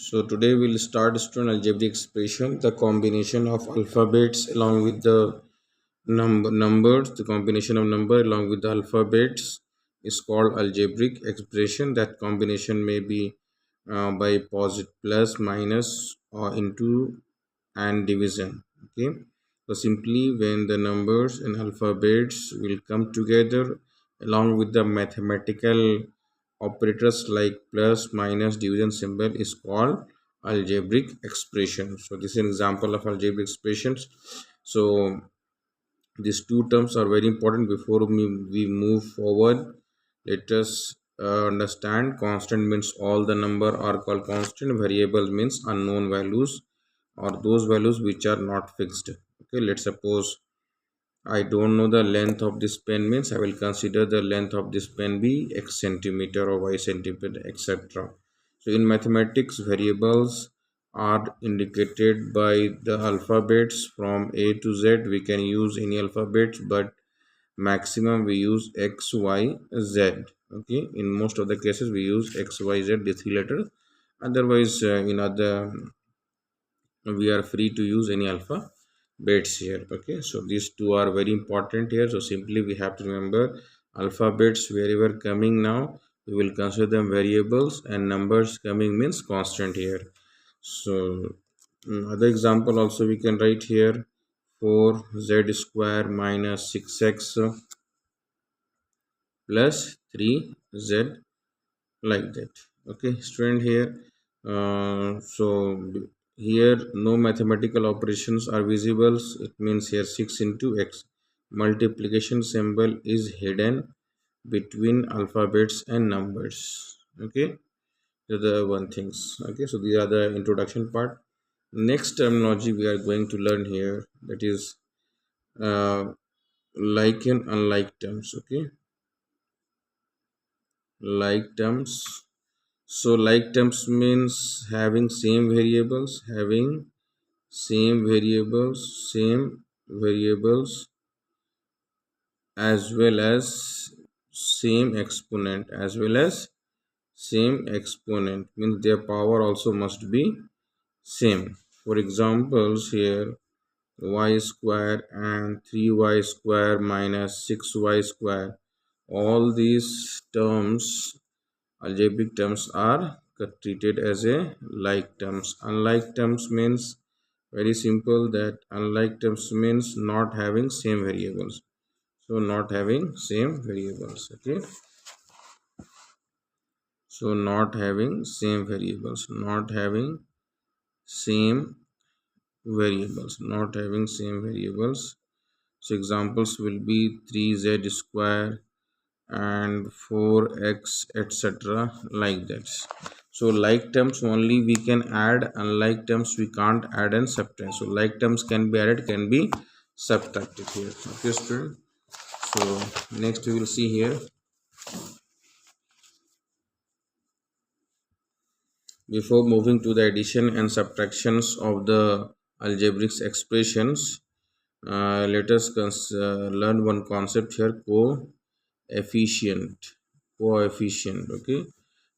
So today we'll start student algebraic expression, the combination of alphabets along with the numbers, the combination of number along with the alphabets is called algebraic expression. That combination may be by positive plus, minus, or into and division. Okay, so simply when the numbers and alphabets will come together along with the mathematical operators like plus, minus, division symbol is called algebraic expression. So this is an example of algebraic expressions. So these two terms are very important before we move forward. Let us understand constant means all the number are called constant, variable means unknown values or those values which are not fixed. Okay, let's suppose I don't know the length of this pen, means I will consider the length of this pen be x centimeter or y centimeter, etc. So in mathematics, variables are indicated by the alphabets from A to Z. We can use any alphabets, but maximum we use x, y, z. Okay, in most of the cases we use x, y, z, the three letters. Otherwise, in other we are free to use any alphabets here. Okay, so these two are very important here. So simply we have to remember alphabets wherever coming now we will consider them variables, and numbers coming means constant here. So other example also we can write here 4z square minus 6x plus 3z, like that. Okay student, here so here no mathematical operations are visible. It means here 6 into x. Multiplication symbol is hidden between alphabets and numbers. Okay, these are the one things. Okay, so these are the introduction part. Next terminology we are going to learn here, that is uh, like and unlike terms. Okay, like terms. So like terms means having same variables, same variables as well as same exponent means their power also must be same. For examples here y square and 3y square minus 6y square, all these terms, algebraic terms, are treated as a like terms. Unlike terms means very simple, that unlike terms means not having same variables. So not having same variables. Okay, so not having same variables, same not having same variables. So examples will be 3z square and 4x, etc., like that. So like terms only we can add, unlike terms we can't add and subtract. So like terms can be added, can be subtracted here. Okay student, so next we will see here, before moving to the addition and subtractions of the algebraic expressions, let us learn one concept here, coefficient. Okay,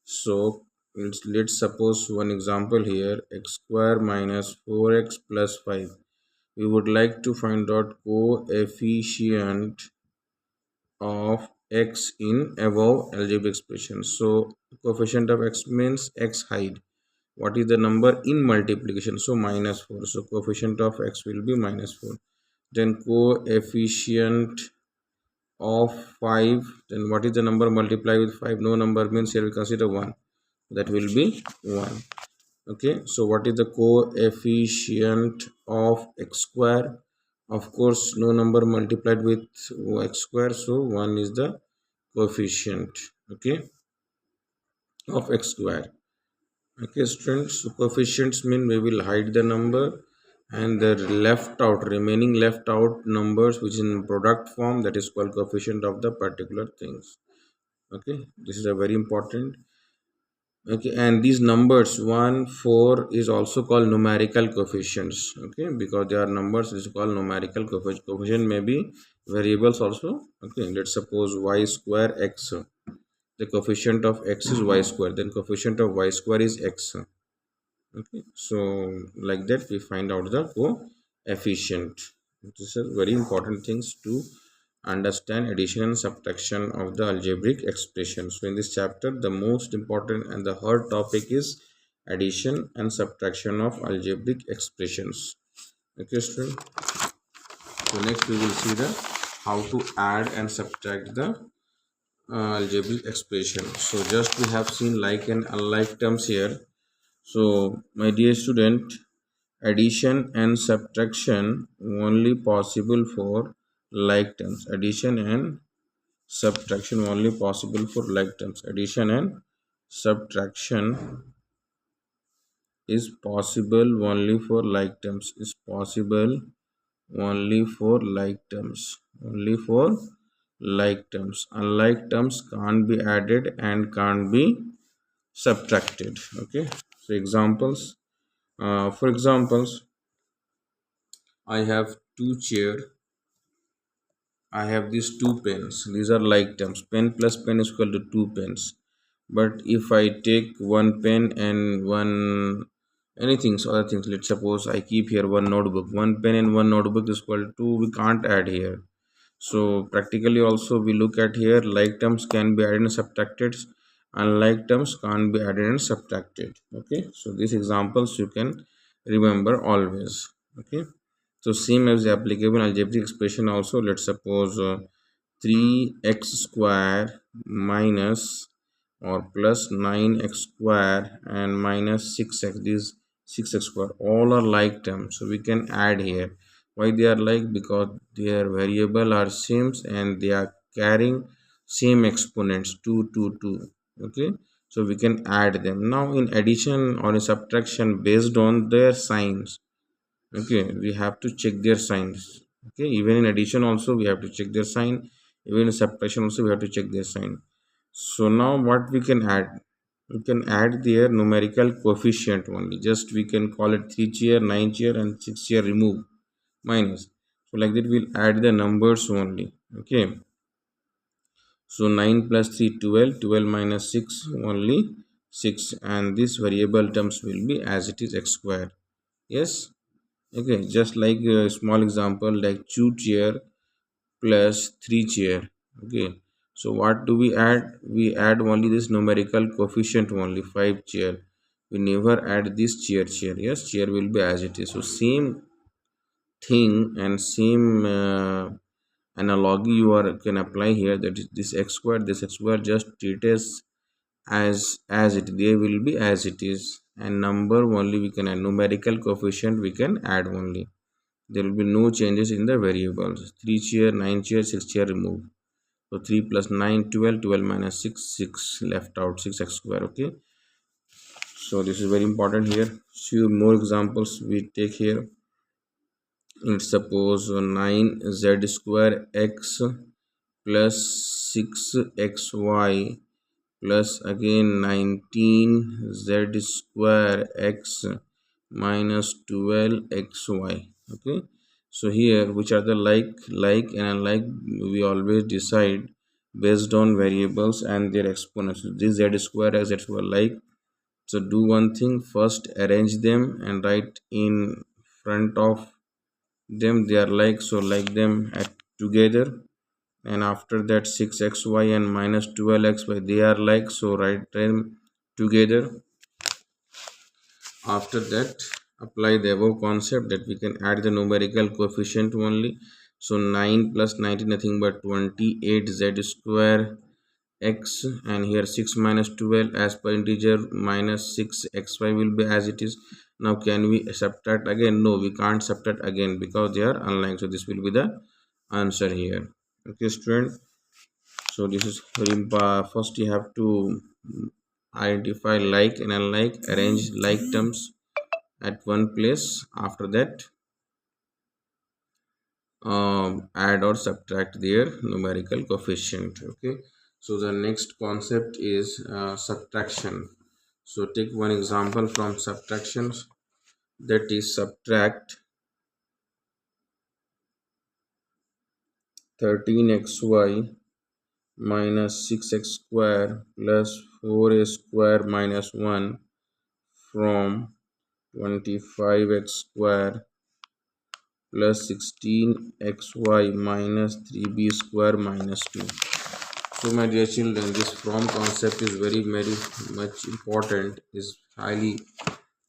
so let's suppose one example here, x square minus 4x plus 5. We would like to find out coefficient of x in above algebraic expression. So coefficient of x means x height. What is the number in multiplication? So minus 4. So coefficient of x will be minus 4. Then coefficient of 5. Then what is the number multiplied with 5? No number means here we consider 1. That will be 1. Okay, so what is the coefficient of x square? Of course, no number multiplied with x square, so 1 is the coefficient. Okay, of x square. Okay students, so coefficients mean we will hide the number, and the remaining left out numbers which is in product form, that is called coefficient of the particular things. Okay, this is a very important. Okay, and these numbers 1 4 is also called numerical coefficients. Okay, because they are numbers, is called numerical coefficient may be variables also. Okay, let's suppose y square x, the coefficient of x is y square, then coefficient of y square is x. Okay, so like that we find out the coefficient. This is very important things to understand addition and subtraction of the algebraic expression. So in this chapter the most important and the hard topic is addition and subtraction of algebraic expressions. Okay student, so next we will see the how to add and subtract the algebraic expression. So just we have seen like and unlike terms here. So my dear student, addition and subtraction only possible for like terms. Addition and subtraction only possible for like terms. Addition and subtraction is possible only for like terms. Is possible only for like terms. Only for like terms. Unlike terms can't be added and can't be subtracted. Okay, so examples. For examples, I have two chair. I have these two pens. These are like terms. Pen plus pen is equal to two pens. But if I take one pen and one anything, so other things, let's suppose I keep here one notebook. One pen and one notebook is equal to, we can't add here. So practically also we look at here, like terms can be added and subtracted. Unlike terms can't be added and subtracted. Okay, so these examples you can remember always. Okay, so same as the applicable algebraic expression also. Let's suppose 3x square minus or plus 9x square and minus 6x. These 6x square all are like terms, so we can add here. Why they are like? Because their variable are same and they are carrying same exponents 2 2 2. Okay, so we can add them. Now in addition or in subtraction, based on their signs, okay, we have to check their signs. Okay, even in addition also we have to check their sign. Even in subtraction also we have to check their sign. So now what we can add, we can add their numerical coefficient only. Just we can call it 3 chair, 9 chair and 6 chair, remove minus. So like that we'll add the numbers only. Okay, so 9 plus 3 12, 12 minus 6 only 6, and this variable terms will be as it is x square. Yes. Okay, just like a small example like 2 chair plus 3 chair. Okay, so what do we add? We add only this numerical coefficient only, 5 chair. We never add this chair chair. Yes, chair will be as it is. So same thing and same analogy you are can apply here, that is this x square, this x square, just treat as it, they will be as it is, and number only we can add, numerical coefficient we can add only. There will be no changes in the variables. 3 chair, 9 chair, 6 chair, remove. So 3 plus 9 12, 12 minus 6 6 left out, 6x square. Okay, so this is very important here. Few more examples we take here. Let's suppose 9z square x plus 6xy plus again 19z square x minus 12xy. Okay, so here which are the like and unlike, we always decide based on variables and their exponents. This z square as z square like. So do one thing, first arrange them and write in front of them they are like, so like them at together. And after that 6xy and minus 12xy they are like, so write them together. After that apply the above concept, that we can add the numerical coefficient only. So 9 plus 19 nothing but 28z square x, and here 6 minus 12 as per integer minus 6xy will be as it is. Now can we subtract again? No, we can't subtract again because they are unlike, so this will be the answer here. Okay student, so this is very first you have to identify like and unlike, arrange like terms at one place. After that add or subtract their numerical coefficient. Okay, so the next concept is subtraction. So take one example from subtractions, that is subtract 13xy minus 6x square plus 4a square minus 1 from 25x square plus 16xy minus 3b square minus 2. So my dear children, this from concept is very much important, is highly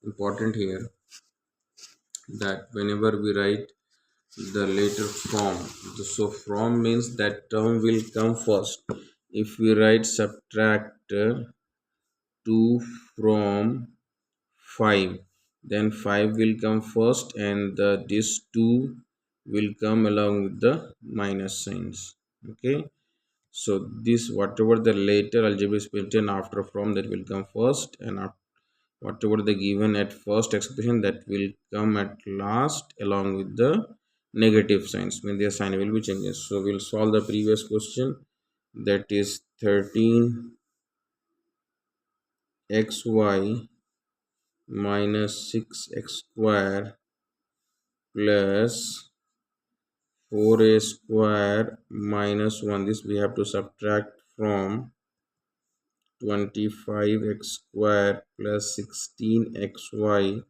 important here, that whenever we write the later from, so from means that term will come first. If we write subtract 2 from 5, then 5 will come first, and this 2 will come along with the minus signs. Okay, so this whatever the later algebraic expression after from, that will come first, and whatever the given at first expression, that will come at last along with the negative signs when their sign will be changes. So we'll solve the previous question, that is 13xy minus 6x square plus 4a square minus 1. This we have to subtract from 25x square plus 16xy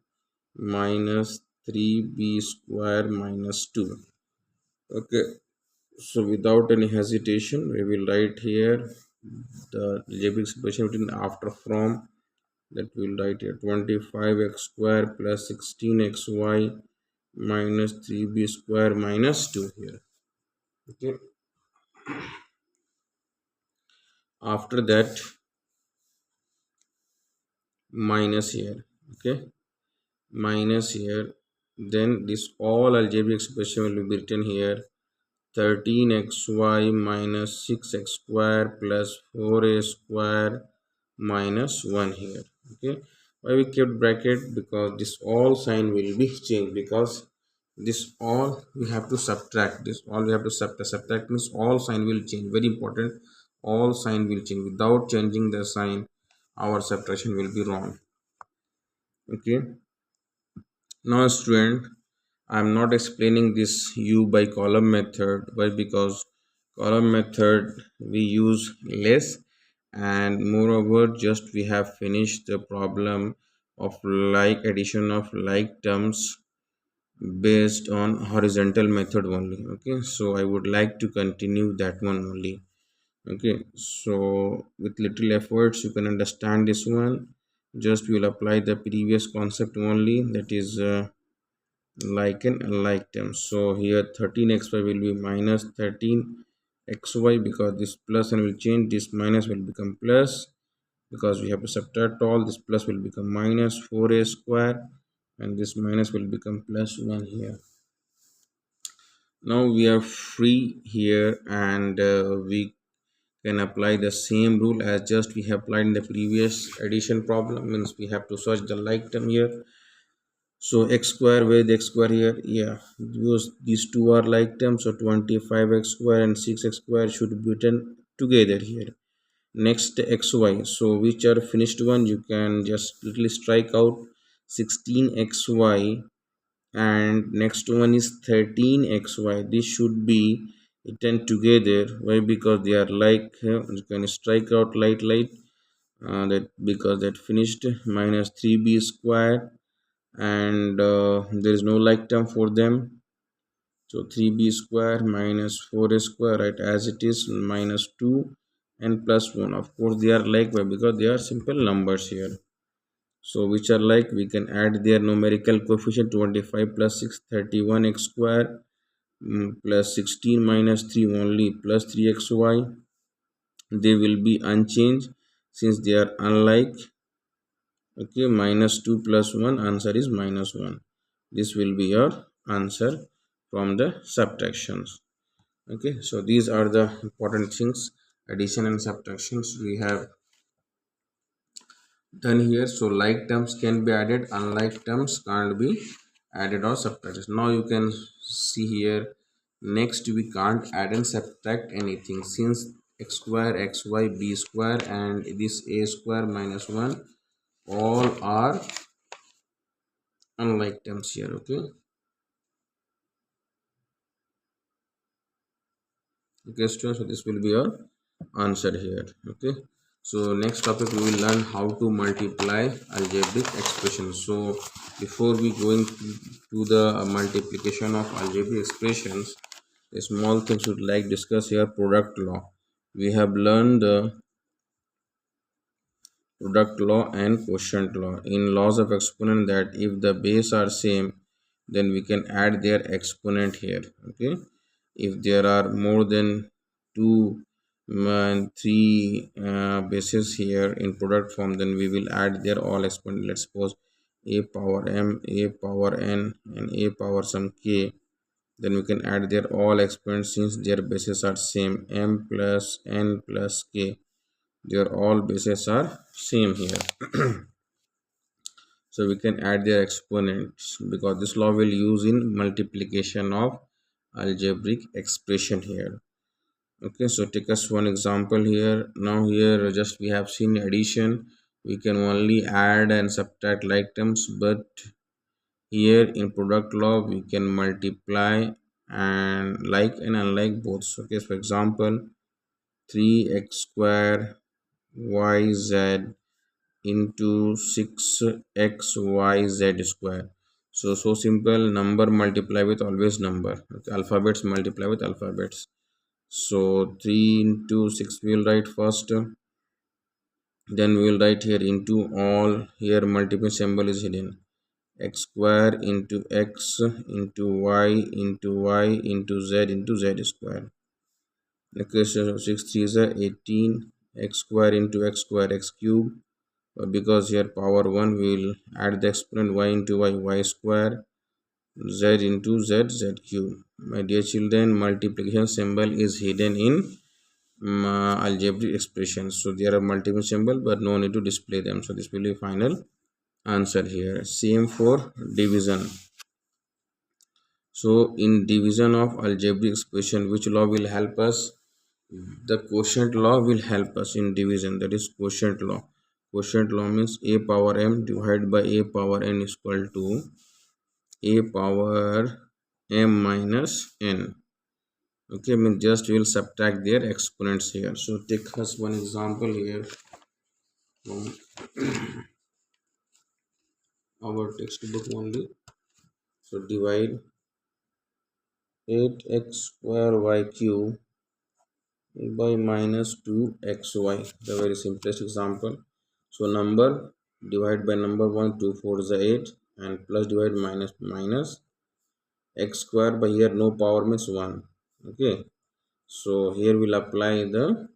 minus 3b square minus 2. Okay, so without any hesitation, we will write here the algebraic expression between after from, that we'll write here 25x square plus 16xy minus 3b square minus 2 here. Okay, after that minus here. Okay, minus here, then this all algebraic expression will be written here, 13xy minus 6x square plus 4a square minus 1 here. Okay, why we kept bracket? Because this all sign will be changed, because this all we have to subtract, this all we have to subtract means all sign will change. Very important, all sign will change. Without changing the sign, our subtraction will be wrong. Okay, now student, I am not explaining this u by column method. Why? Because column method we use less, and moreover just we have finished the problem of like addition of like terms based on horizontal method only. Okay, so I would like to continue that one only. Okay, so with little efforts you can understand this one. Just we will apply the previous concept only, that is like an unlike term. So here 13xy will be minus 13xy, because this plus and will change, this minus will become plus, because we have to subtract all. This plus will become minus 4a square, and this minus will become plus 1 here. Now we are free here, and we can apply the same rule as just we have applied in the previous addition problem. Means we have to search the like term here. So x square with x square here, yeah, because these two are like terms, so 25x square and 6x square should be written together here. Next xy, so which are finished one, you can just little strike out 16xy, and next one is 13xy. This should be written together. Why? Because they are like, you can strike out light that, because that finished minus 3b square, and there is no like term for them, so 3b square minus 4a square, right, as it is, minus 2 and plus 1. Of course they are like, why? Because they are simple numbers here. So which are like, we can add their numerical coefficient, 25 plus 6 31x square, plus 16 minus 3 only plus 3xy. They will be unchanged since they are unlike. Okay, minus 2 plus 1, answer is minus 1. This will be your answer from the subtractions. Okay, so these are the important things, addition and subtractions we have done here. So like terms can be added, unlike terms can't be added or subtracted. Now you can see here, next we can't add and subtract anything, since x square xy b square and this a square minus 1 all are unlike terms here. Okay, okay students, so this will be your answer here. Okay, So next topic we will learn how to multiply algebraic expressions. So before we going to the multiplication of algebraic expressions, a small things would like discuss here: product law. We have learned the product law and quotient law. In laws of exponent, that if the base are same, then we can add their exponent here. Okay, if there are more than two and three bases here in product form, then we will add their all exponent. Let's suppose a power m, a power n, and a power some k. Then we can add their all exponents since their bases are same, m plus n plus k. Their all bases are same here. So we can add their exponents because this law will use in multiplication of algebraic expression here. Okay, so take us one example here. Now here just we have seen addition. We can only add and subtract like terms, but here in product law we can multiply and like and unlike both. Okay, for example, 3x square yz into 6xyz square. So simple, number multiply with always number. Okay, alphabets multiply with alphabets. So 3 into 6 we will write first, then we will write here into all. Here multiple symbol is hidden: x square into x into y into y into z into z square. Okay, so 6 3 is 18, x square into x square x cube. Because here power 1, we will add the exponent y into y, y square, z into z, z cube. My dear children, multiplication symbol is hidden in algebraic expressions. So there are multiple symbol, but no need to display them. So this will be final answer here. Same for division. So in division of algebraic expression, which law will help us? The quotient law will help us in division. That is quotient law. Quotient law means a power m divided by a power n is equal to a power m minus n. Okay, I mean just we will subtract their exponents here. So take us one example here from our textbook only. So divide 8x square y cube by minus 2xy. The very simplest example. So number divide by number 1, 2 4 is 8, and plus divide minus minus x square by here no power means 1. Okay, so here we'll apply the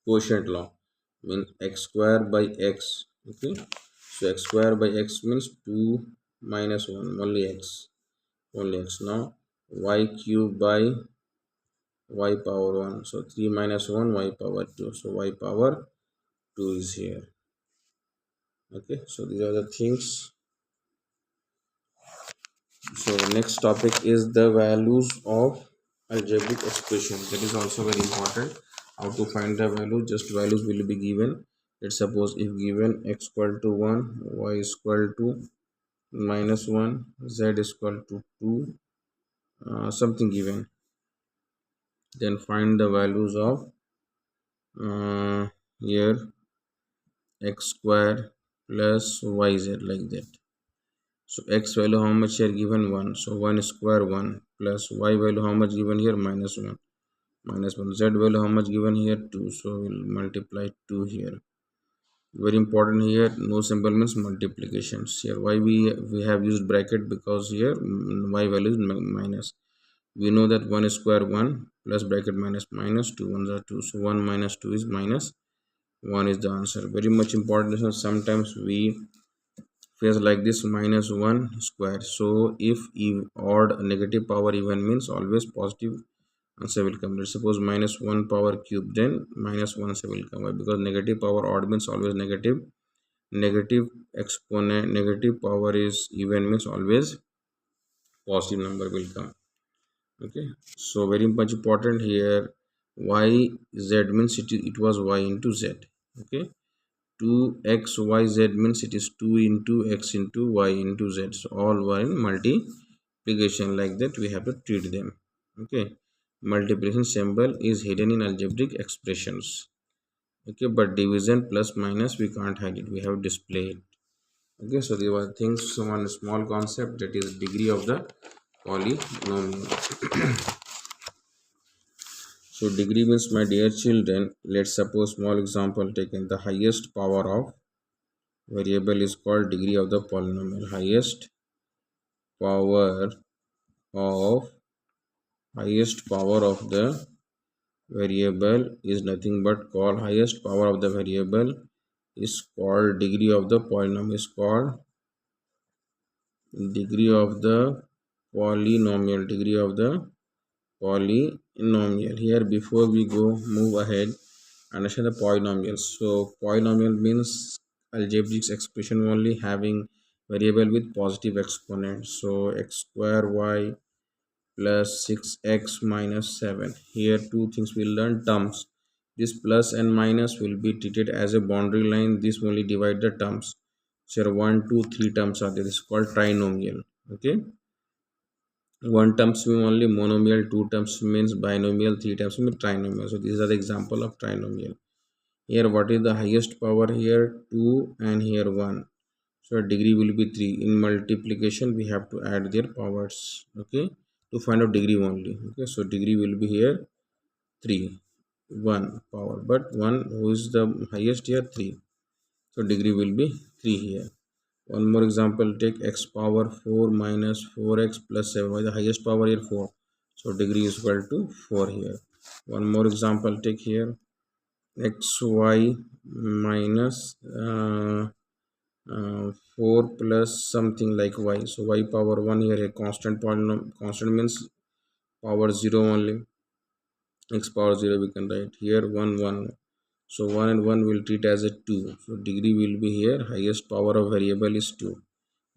quotient law, mean x square by x. Okay, so x square by x means 2 minus 1, only x, only x. Now y cube by y power 1, so 3 minus 1 y power 2, so y power 2 is here. Okay, so these are the things. So next topic is the values of algebraic expression. That is also very important. How to find the value? Just values will be given. Let's suppose if given x equal to 1, y is equal to minus 1, z is equal to 2, something given, then find the values of here x square plus yz, like that. So x value how much here given? 1, so 1 square 1, plus y value how much given here? Minus 1, minus 1. Z value how much given here? 2, so we'll multiply 2 here. Very important here, no symbol means multiplications. Here why we have used bracket? Because here y value is minus. We know that 1 square 1 plus bracket minus minus 2 ones are 2, so 1 minus 2 is minus 1 is the answer. Very much important. So sometimes we face like this, minus 1 square. So if odd negative power even means always positive answer will come. Let's suppose minus 1 power cube, then minus 1 answer will come. Why? Because negative power odd means always negative, negative exponent negative power is even means always positive number will come. Okay, so very much important here, y z means it was y into z. Okay, 2xyz means it is 2 into x into y into z. So all were in multiplication, like that we have to treat them. Okay, multiplication symbol is hidden in algebraic expressions. Okay, but division plus minus we can't hide it, we have displayed. Okay, so there were things, one small concept, that is degree of the polynomial. So degree means, my dear children, let's suppose small example taken, the highest power of variable is called degree of the polynomial. Of highest power of the variable is nothing but called, highest power of the variable is called degree of the polynomial, is called degree of the polynomial, degree of the polynomial. Here, before we go move ahead, understand the polynomial. So polynomial means algebraic expression only having variable with positive exponent. So x square y plus 6x minus 7. Here two things we'll learn: terms. This plus and minus will be treated as a boundary line. This only divide the terms. So here 1 2 3 terms are there. This is called trinomial. Okay, one terms mean only monomial, two terms means binomial, three terms mean trinomial. So these are the example of trinomial. Here what is the highest power? Here 2 and here 1. So degree will be 3. In multiplication we have to add their powers, okay, to find out degree only. Okay, so degree will be here 3, 1 power, but 1 who is the highest here? 3. So degree will be 3 here. One more example, take x power 4 minus 4x plus 7. Why the highest power here? 4. So degree is equal to 4 here. One more example, take here xy minus 4 plus something like y. So y power 1 here, a constant polynomial. Constant means power 0 only. X power 0 we can write here 1 1. So 1 and 1 will treat as a 2. So degree will be here, highest power of variable is 2.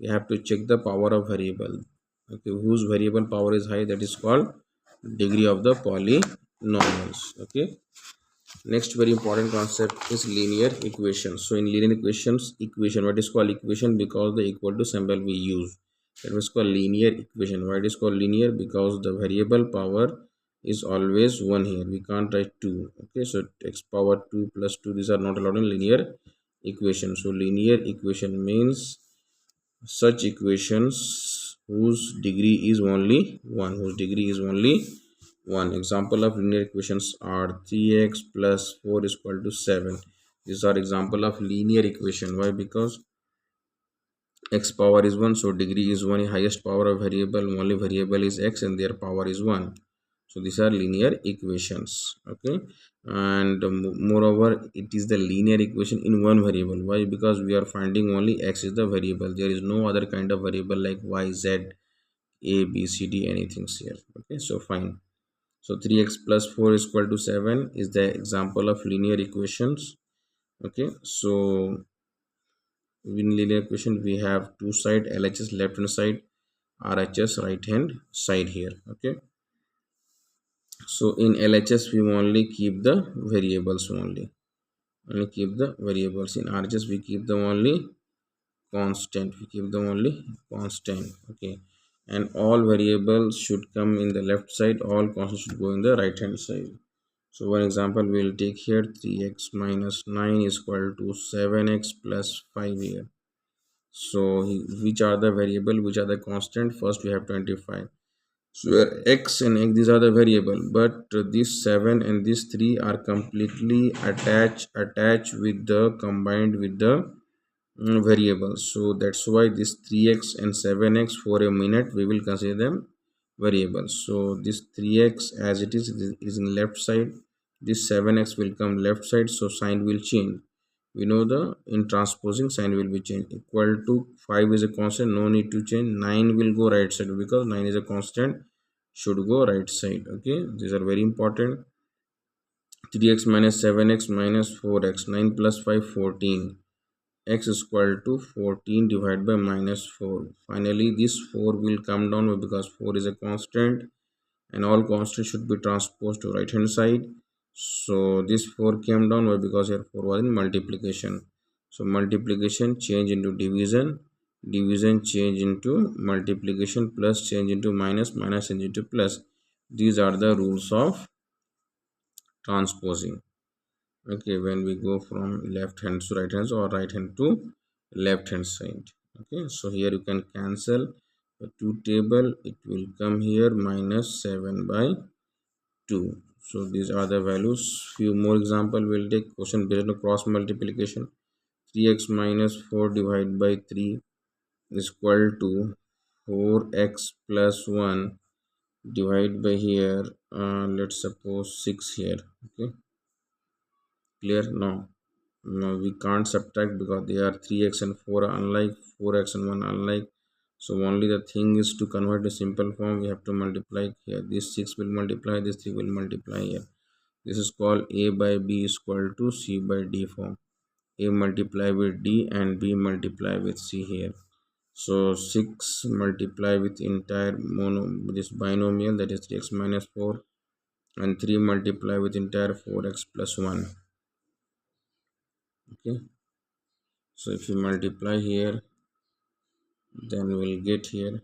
We have to check the power of variable. Okay, whose variable power is high, that is called degree of the polynomials. Okay, next very important concept is linear equations. So in linear equations, equation, what is called equation? Because the equal to symbol we use, that was called linear equation. Why it is called linear? Because the variable power is always 1 here, we can't write 2. Okay, so x power 2 plus 2, these are not allowed in linear equation. So linear equation means such equations whose degree is only 1, whose degree is only 1. Example of linear equations are 3x plus 4 is equal to 7. These are example of linear equation. Why? Because x power is 1, so degree is 1. Highest power of variable, only variable is x and their power is 1. So these are linear equations. Okay, and moreover it is the linear equation in one variable. Why? Because we are finding only x is the variable, there is no other kind of variable like y, z, a, b, c, d, anything here. Okay, so fine. So 3x plus 4 is equal to 7 is the example of linear equations. Okay, so in linear equation we have two side, LHS left hand side, RHS right hand side here. Okay, so in LHS we only keep the variables only. Only keep the variables. In RHS we keep them only constant. We keep them only constant. Okay, and all variables should come in the left side. All constants should go in the right hand side. So one example we will take here, 3x minus 9 is equal to 7x plus 5 here. So which are the variable, which are the constant? First we have to identify. So where x and x, these are the variable, but this 7 and this 3 are completely attached with the, combined with the variables. So that's why this 3x and 7x for a minute we will consider them variables. So this 3x as it is in left side, this 7x will come left side, so sign will change. We know the in transposing sign will be changed. Equal to 5 is a constant, no need to change. 9 will go right side because 9 is a constant, should go right side. Okay, these are very important. 3x minus 7x minus 4x, 9 plus 5 14, x is equal to 14 divided by minus 4. Finally this 4 will come down because 4 is a constant and all constants should be transposed to right hand side. So this 4 came down because here 4 was in multiplication. So multiplication change into division, division change into multiplication, plus change into minus, minus change into plus. These are the rules of transposing. Okay, when we go from left hand to right hand or right hand to left hand side. Okay, so here you can cancel the two table, it will come here minus 7 by 2. So these are the values. Few more example will take. Question based on cross multiplication. 3x minus 4 divided by 3 is equal to 4x plus 1 divided by here, let's suppose 6 here. Okay, clear now? No, we can't subtract because they are 3x and 4 are unlike, 4x and 1 unlike. So only the thing is to convert to simple form, we have to multiply here. This 6 will multiply, this 3 will multiply here. This is called a by b is equal to c by d form. A multiply with d and b multiply with c here. So 6 multiply with entire this binomial, that is 3x minus 4, and 3 multiply with entire 4x plus 1. Okay, so if you multiply here, then we'll get here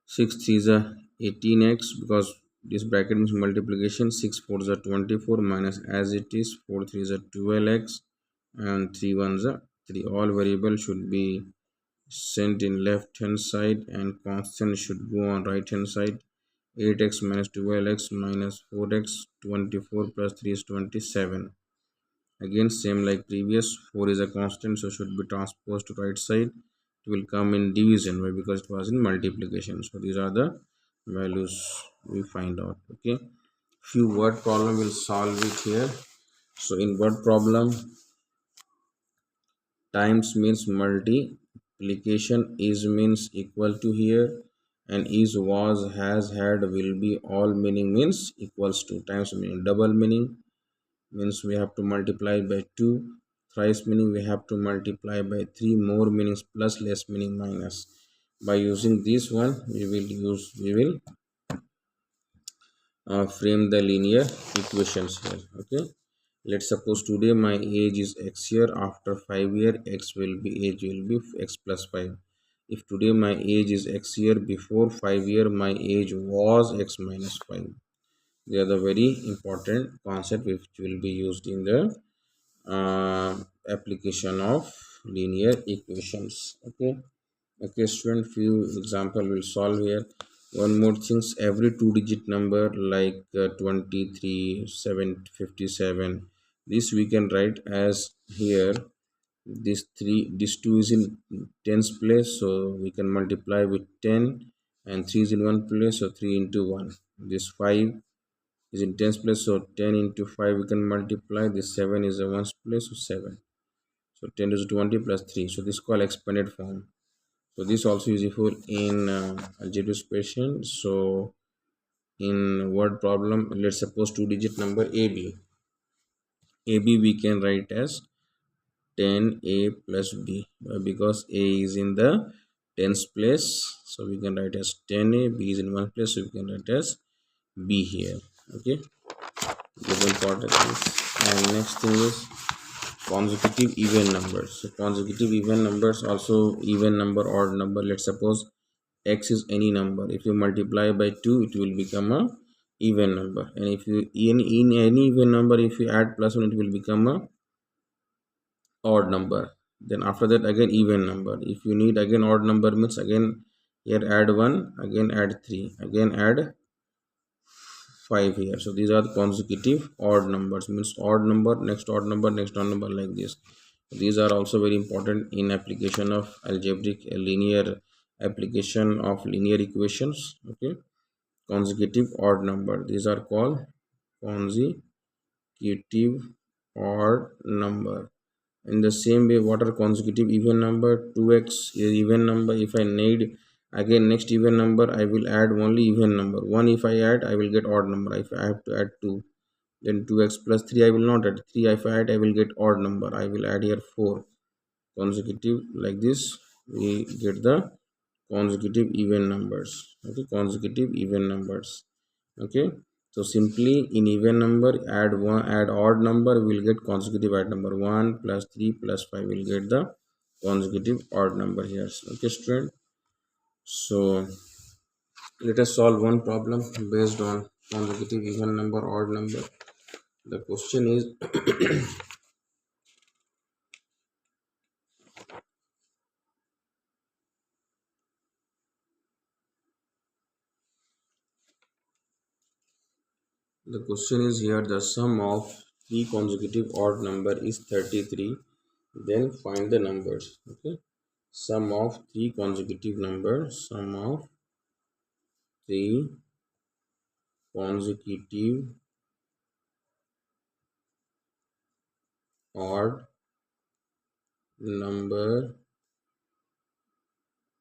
6 3 is a 18x, because this bracket means multiplication. 6 4 is a 24 minus as it is 4 3 is a 12x and 3 1 is a 3. All variable should be sent in left hand side and constant should go on right hand side. 8x minus 12x minus 4x, 24 plus 3 is 27. Again same like previous, 4 is a constant, so should be transposed to right side. It will come in division. Why? Because it was in multiplication. So these are the values we find out. Okay, few word problem will solve it here. So in word problem, times means multiplication, is means equal to here, and is, was, has, had, will be, all meaning means equals to. Times meaning double meaning means we have to multiply by 2. Thrice meaning we have to multiply by 3. More meanings plus, less meaning minus. By using this one, we will frame the linear equations here. Okay, let's suppose today my age is x year. After 5 year, age will be x plus 5. If today my age is x year, before 5 year my age was x minus 5. They are the very important concept which will be used in the uh, application of linear equations. Okay, okay student, few example will solve here. One more things, every two digit number like 23 757, this we can write as here. This 2 is in tens place, so we can multiply with 10, and 3 is in one place, so 3 into 1. This 5 is in tens place, so 10 into 5 we can multiply. This 7 is in ones place, so 7. So 10 to the 20 plus 3. So this is called expanded form. So this also useful in algebraic expression. So in word problem, let's suppose two digit number AB. AB we can write as 10A plus B, because A is in the tens place. So we can write as 10A, B is in one place, so we can write as B here. Okay, this important is. And next thing is consecutive even numbers. So consecutive even numbers, also even number, odd number. Let's suppose x is any number. If you multiply by 2, it will become a even number. And if you in any even number, if you add plus 1, it will become a odd number. Then after that again even number. If you need again odd number, means again here add 1, again add 3, again add 5 here. So these are the consecutive odd numbers, means odd number, next odd number, next odd number, like this. These are also very important in application of algebraic linear application of linear equations. Okay, consecutive odd number, these are called consecutive odd number. In the same way, what are consecutive even number? 2x is even number. If I need again next even number, I will add only even number. 1 if I add, I will get odd number. If I have to add 2, then 2x plus 3 I will not add. 3 if I add, I will get odd number. I will add here 4. Consecutive, like this we get the consecutive even numbers. Okay, consecutive even numbers. Okay, so simply in even number, add one, add odd number, we'll get consecutive odd number. 1 plus 3 plus 5 will get the consecutive odd number here. Okay student, so Let us solve one problem based on consecutive even number, odd number. The question is the question is here, the sum of three consecutive odd number is 33. Then find the numbers. Okay. Sum of three consecutive numbers. Sum of three consecutive odd number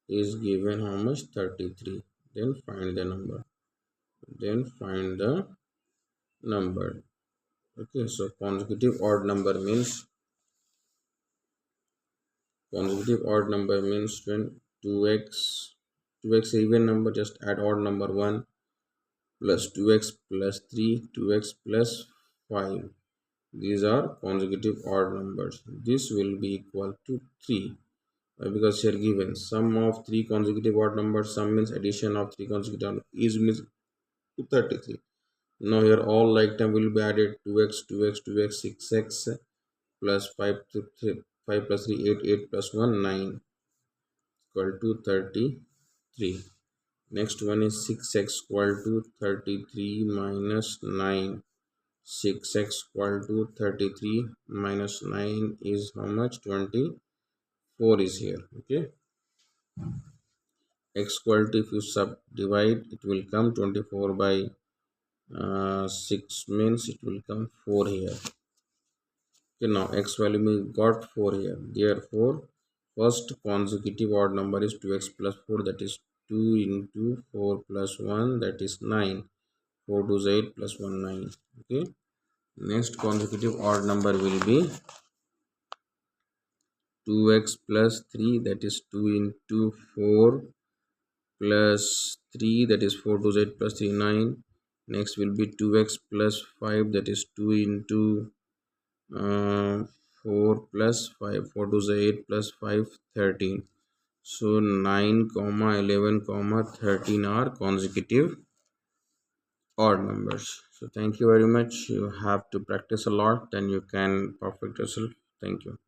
is given how much? 33. Then find the number. Then find the number. Okay, so consecutive odd number means when 2x even number, just add odd number 1 plus 2x plus 3, 2x plus 5. These are consecutive odd numbers. This will be equal to 3. Why? Because here given sum of three consecutive odd numbers, sum means addition of three consecutive is means to 33. Now here all like term will be added, 2x 2x 2x 6x plus 5 to 3, 5 plus 3 8 8 plus 1 9 equal to 33. Next one is 6x equal to 33 minus 9. 6x equal to 33 minus 9 is how much? 24 is here. Okay, x equal to, if you subdivide, it will come 24 by 6 means it will come 4 here. Okay, now x value we got 4 here. Therefore, first consecutive odd number is 2x plus 4, that is 2 into 4 plus 1, that is 9. 4 to 8 plus 1 9. Okay. Next consecutive odd number will be 2x plus 3, that is 2 into 4 plus 3, that is 4 to 8 plus 3 9. Next will be 2x plus 5, that is 2 into uh, 4 plus 5, 4 to the 8 plus 5 13. So 9 comma 11 comma 13 are consecutive odd numbers. So thank you very much. You have to practice a lot, then you can perfect yourself. Thank you.